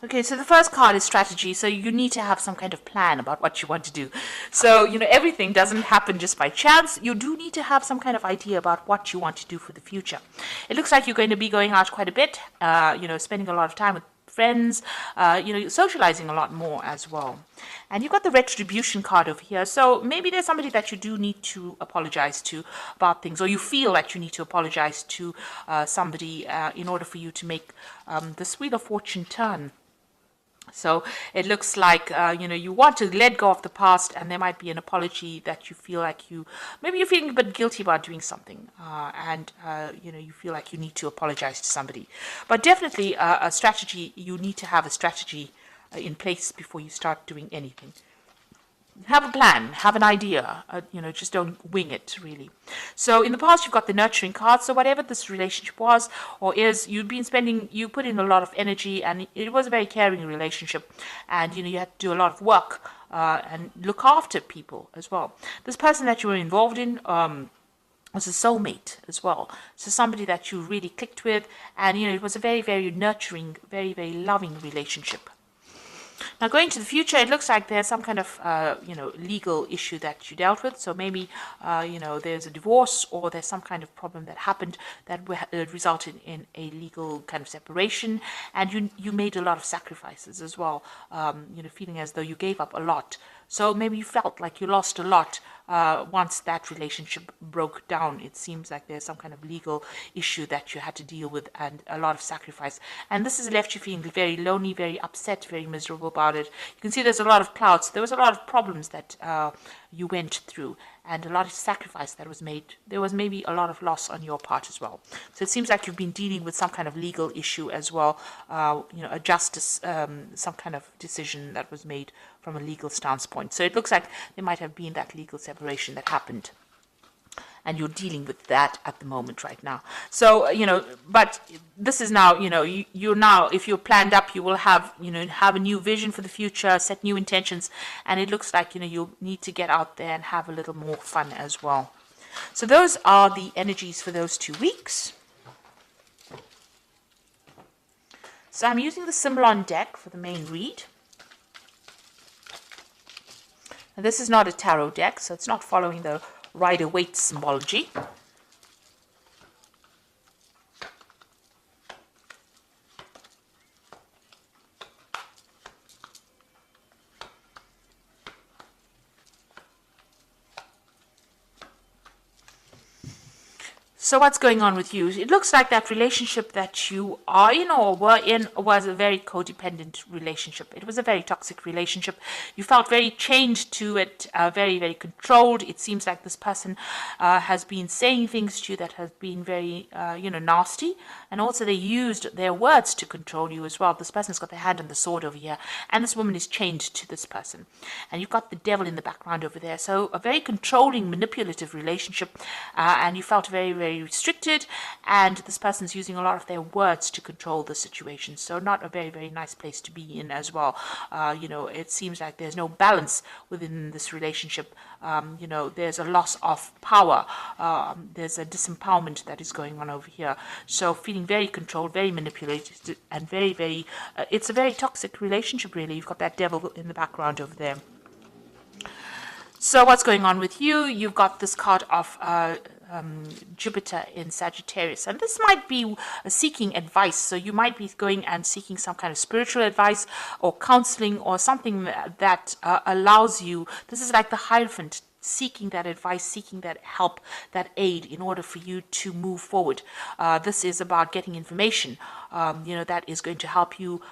Okay, so the first card is strategy. So you need to have some kind of plan about what you want to do. So, everything doesn't happen just by chance. You do need to have some kind of idea about what you want to do for the future. It looks like you're going to be going out quite a bit, spending a lot of time with friends, socializing a lot more as well. And you've got the retribution card over here. So maybe there's somebody that you do need to apologize to about things, or you feel that you need to apologize to somebody in order for you to make this Wheel of Fortune turn. So it looks like, you want to let go of the past, and there might be an apology that you feel like maybe you're feeling a bit guilty about doing something, and you feel like you need to apologize to somebody. But definitely a strategy, you need to have a strategy in place before you start doing anything. Have a plan, have an idea, just don't wing it, really. So in the past, you've got the nurturing card. So whatever this relationship was or is, you put in a lot of energy, and it was a very caring relationship. And, you had to do a lot of work and look after people as well. This person that you were involved in was a soulmate as well. So somebody that you really clicked with. And, it was a very, very nurturing, very, very loving relationship. Now, going to the future, it looks like there's some kind of, legal issue that you dealt with. So maybe, there's a divorce, or there's some kind of problem that happened that resulted in a legal kind of separation. And you made a lot of sacrifices as well, feeling as though you gave up a lot. So maybe you felt like you lost a lot once that relationship broke down. It seems like there's some kind of legal issue that you had to deal with, and a lot of sacrifice. And this has left you feeling very lonely, very upset, very miserable about it. You can see there's a lot of clouds. There was a lot of problems that you went through, and a lot of sacrifice that was made. There was maybe a lot of loss on your part as well. So it seems like you've been dealing with some kind of legal issue as well, a justice, some kind of decision that was made from a legal standpoint. So it looks like there might have been that legal separation that happened, and you're dealing with that at the moment right now. So, but this is now, you're now, if you're planned up, you will have, have a new vision for the future, set new intentions, and it looks like, you'll need to get out there and have a little more fun as well. So those are the energies for those 2 weeks. So I'm using the Symbolon deck for the main read. Now, this is not a tarot deck, so it's not following the Rider-Waite symbology. So what's going on with you? It looks like that relationship that you are in or were in was a very codependent relationship. It was a very toxic relationship. You felt very chained to it, very, very controlled. It seems like this person has been saying things to you that have been very, nasty. And also they used their words to control you as well. This person's got their hand on the sword over here. And this woman is chained to this person. And you've got the devil in the background over there. So a very controlling, manipulative relationship. And you felt very, very restricted, and this person's using a lot of their words to control the situation. So not a very, very nice place to be in as well. It seems like there's no balance within this relationship. There's a loss of power. There's a disempowerment that is going on over here. So feeling very controlled, very manipulated, and very, very, it's a very toxic relationship, really. You've got that devil in the background over there. So what's going on with you? You've got this card of Jupiter in Sagittarius, and this might be seeking advice. So you might be going and seeking some kind of spiritual advice or counseling or something that allows you. This is like the Hierophant, seeking that advice, seeking that help, that aid in order for you to move forward. This is about getting information, that is going to help you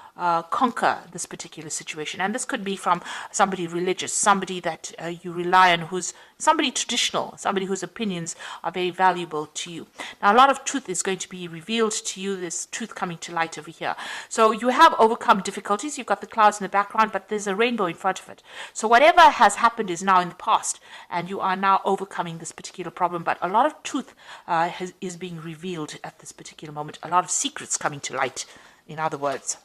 conquer this particular situation. And this could be from somebody religious, somebody that you rely on, who's somebody traditional, somebody whose opinions are very valuable to you. Now, a lot of truth is going to be revealed to you, this truth coming to light over here. So you have overcome difficulties. You've got the clouds in the background, but there's a rainbow in front of it. So whatever has happened is now in the past, and you are now overcoming this particular problem. But a lot of truth is being revealed at this particular moment. A lot of secrets coming to light, in other words.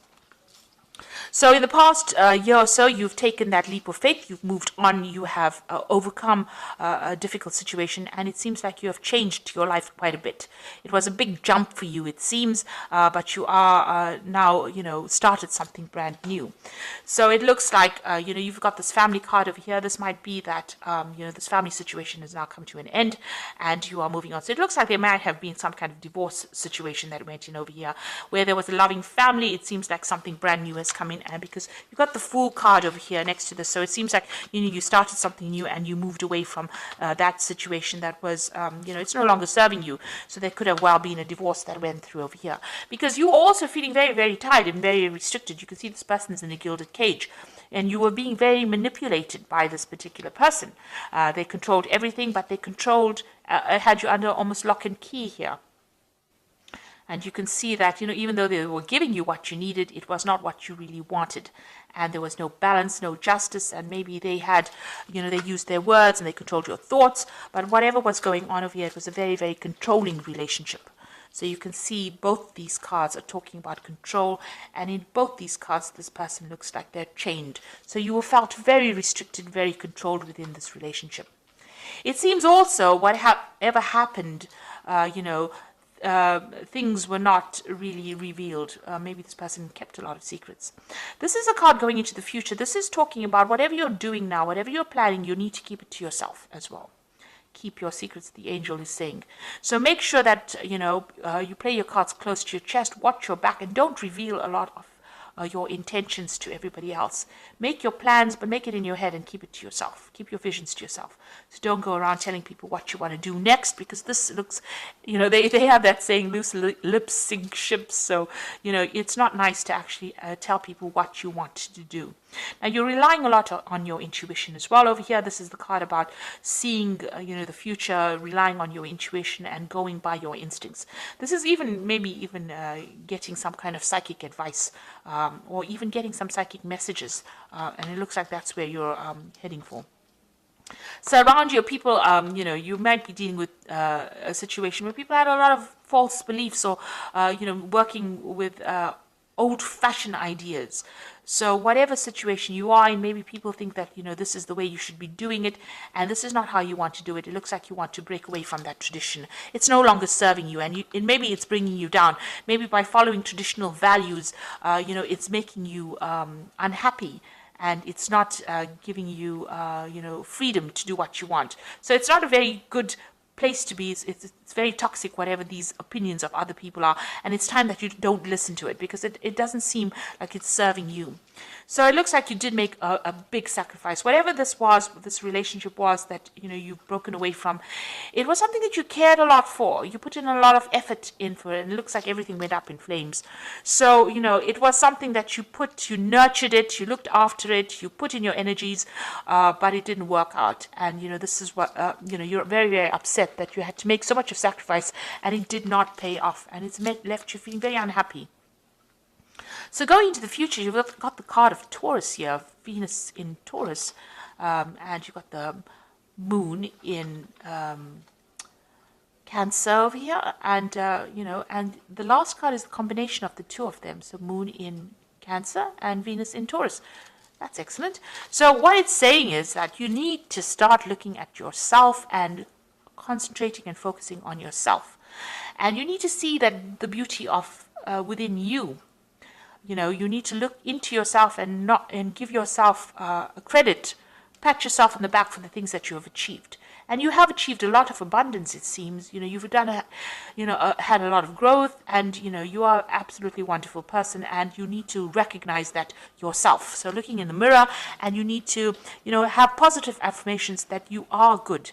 So in the past year or so, you've taken that leap of faith, you've moved on, you have overcome a difficult situation, and it seems like you have changed your life quite a bit. It was a big jump for you, it seems, but you are now, started something brand new. So it looks like, you've got this family card over here. This might be that, this family situation has now come to an end and you are moving on. So it looks like there might have been some kind of divorce situation that went in over here where there was a loving family. It seems like something brand new has come in, and because you've got the Fool card over here next to this, so it seems like you started something new and you moved away from that situation that was it's no longer serving you. So there could have well been a divorce that went through over here, because you were also feeling very, very tired and very restricted. You can see this person's in a gilded cage, and you were being very manipulated by this particular person. They controlled everything, but they controlled had you under almost lock and key here. And you can see that, even though they were giving you what you needed, it was not what you really wanted. And there was no balance, no justice, and maybe they had, they used their words and they controlled your thoughts. But whatever was going on over here, it was a very, very controlling relationship. So you can see both these cards are talking about control, and in both these cards, this person looks like they're chained. So you felt very restricted, very controlled within this relationship. It seems also whatever happened, things were not really revealed. Maybe this person kept a lot of secrets. This is a card going into the future. This is talking about whatever you're doing now, whatever you're planning, you need to keep it to yourself as well. Keep your secrets, the angel is saying. So make sure that, you play your cards close to your chest, watch your back, and don't reveal a lot of your intentions to everybody else. Make your plans, but make it in your head and keep it to yourself. Keep your visions to yourself. So don't go around telling people what you want to do next, because this looks, they have that saying, loose lips sink ships. So, it's not nice to actually tell people what you want to do. Now, you're relying a lot on your intuition as well. Over here, this is the card about seeing, the future, relying on your intuition and going by your instincts. This is maybe even getting some kind of psychic advice, or even getting some psychic messages. And it looks like that's where you're heading for. So around you, people, you might be dealing with a situation where people had a lot of false beliefs, or, working with old-fashioned ideas. So whatever situation you are in, maybe people think that, this is the way you should be doing it, and this is not how you want to do it. It looks like you want to break away from that tradition. It's no longer serving you, and maybe it's bringing you down. Maybe by following traditional values, it's making you unhappy, and it's not giving you, freedom to do what you want. So it's not a very good place to be. It's very toxic, whatever these opinions of other people are, and it's time that you don't listen to it, because it doesn't seem like it's serving you. So it looks like you did make a big sacrifice. Whatever this relationship was that you've broken away from, it was something that you cared a lot for. You put in a lot of effort in for it, and it looks like everything went up in flames. So it was something that you nurtured it, you looked after it, you put in your energies, but it didn't work out. And this is what you're very, very upset that you had to make so much of sacrifice and it did not pay off, and it's left you feeling very unhappy. So going into the future, you've got the card of Taurus here, Venus in Taurus, and you've got the moon in Cancer over here, and and the last card is the combination of the two of them, so moon in Cancer and Venus in Taurus. That's excellent. So what it's saying is that you need to start looking at yourself and concentrating and focusing on yourself, and you need to see that the beauty of within you. You need to look into yourself and give yourself credit, pat yourself on the back for the things that you have achieved. And you have achieved a lot of abundance, it seems. You've done had a lot of growth, and you are an absolutely wonderful person, and you need to recognize that yourself. So looking in the mirror, and you need to have positive affirmations that you are good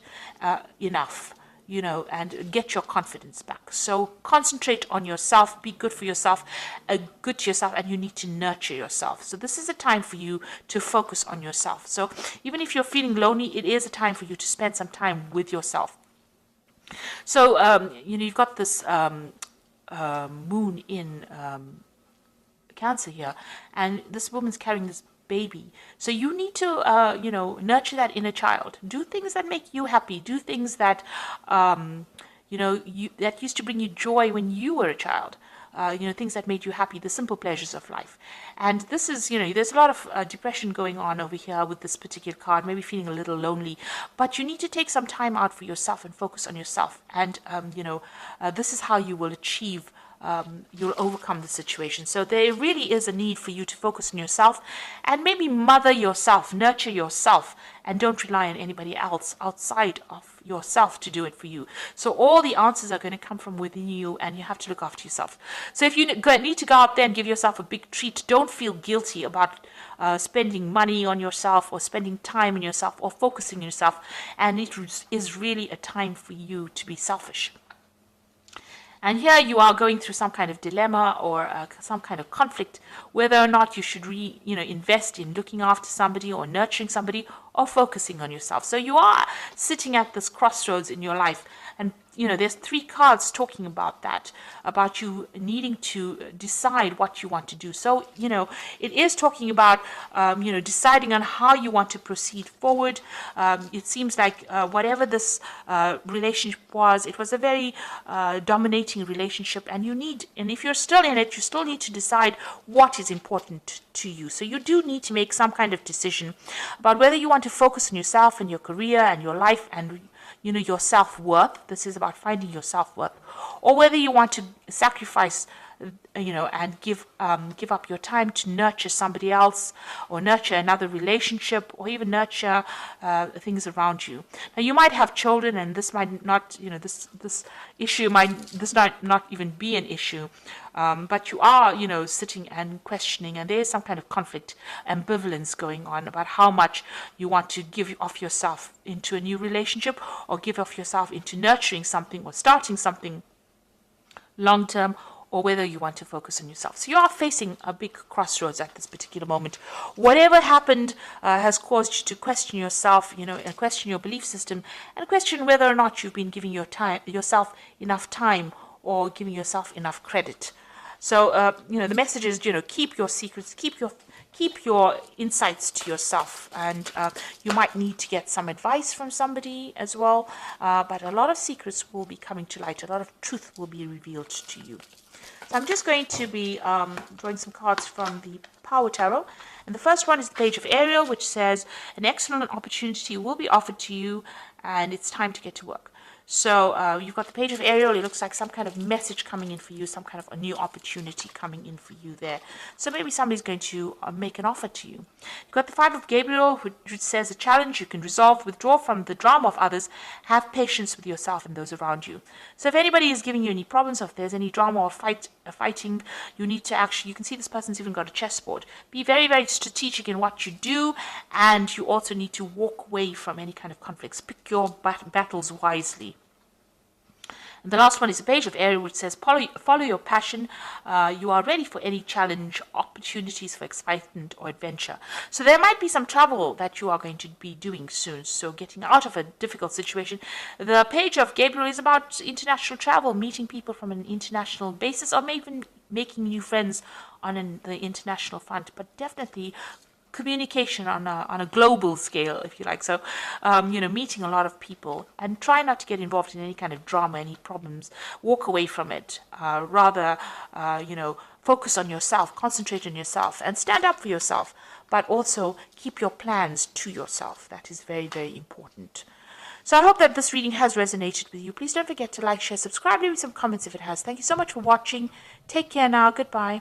enough. And get your confidence back. So concentrate on yourself, be good for yourself, good to yourself, and you need to nurture yourself. So this is a time for you to focus on yourself. So even if you're feeling lonely, it is a time for you to spend some time with yourself. So, you've got this moon in Cancer here, and this woman's carrying this baby. So you need to, nurture that inner child. Do things that make you happy. Do things that, that used to bring you joy when you were a child. things that made you happy, the simple pleasures of life. And this is, there's a lot of depression going on over here with this particular card, maybe feeling a little lonely, but you need to take some time out for yourself and focus on yourself. And, this is how you will achieve you'll overcome the situation. So there really is a need for you to focus on yourself and maybe mother yourself, nurture yourself, and don't rely on anybody else outside of yourself to do it for you. So all the answers are going to come from within you, and you have to look after yourself. So if you need to go out there and give yourself a big treat, don't feel guilty about spending money on yourself or spending time on yourself or focusing on yourself. And it is really a time for you to be selfish. And here you are going through some kind of dilemma or some kind of conflict, whether or not you should invest in looking after somebody or nurturing somebody or focusing on yourself. So you are sitting at this crossroads in your life. And, there's 3 cards talking about that, about you needing to decide what you want to do. So, it is talking about, deciding on how you want to proceed forward. It seems like whatever this relationship was, it was a very dominating relationship. And if you're still in it, you still need to decide what is important to you. So you do need to make some kind of decision about whether you want to focus on yourself and your career and your life and your self-worth. This is about finding your self-worth, or whether you want to sacrifice, and give up your time to nurture somebody else, or nurture another relationship, or even nurture things around you. Now, you might have children, and this might not, this issue might not even be an issue, but you are, sitting and questioning, and there is some kind of conflict, ambivalence going on about how much you want to give of yourself into a new relationship, or give of yourself into nurturing something or starting something long term, or whether you want to focus on yourself. So you are facing a big crossroads at this particular moment. Whatever happened has caused you to question yourself, and question your belief system, and question whether or not you've been giving yourself enough time or giving yourself enough credit. So, the message is, keep your secrets, keep your insights to yourself, and you might need to get some advice from somebody as well, but a lot of secrets will be coming to light, a lot of truth will be revealed to you. So I'm just going to be drawing some cards from the Power Tarot, and the first one is the Page of Ariel, which says, an excellent opportunity will be offered to you, and it's time to get to work. So you've got the Page of Ariel. It looks like some kind of message coming in for you, some kind of a new opportunity coming in for you there. So maybe somebody's going to make an offer to you. You've got the Five of Gabriel, which says a challenge you can resolve, withdraw from the drama of others, have patience with yourself and those around you. So if anybody is giving you any problems, or if there's any drama or fighting, you need to you can see this person's even got a chessboard. Be very, very strategic in what you do, and you also need to walk away from any kind of conflicts. Pick your battles wisely. And the last one is a Page of Ariel, which says, follow your passion. You are ready for any challenge, opportunities for excitement or adventure. So there might be some travel that you are going to be doing soon. So getting out of a difficult situation. The Page of Gabriel is about international travel, meeting people from an international basis, or maybe even making new friends on the international front. But definitely communication on a global scale, if you like. So, meeting a lot of people, and try not to get involved in any kind of drama, any problems. Walk away from it. Rather, focus on yourself, concentrate on yourself, and stand up for yourself. But also keep your plans to yourself. That is very, very important. So I hope that this reading has resonated with you. Please don't forget to like, share, subscribe, leave me some comments if it has. Thank you so much for watching. Take care now. Goodbye.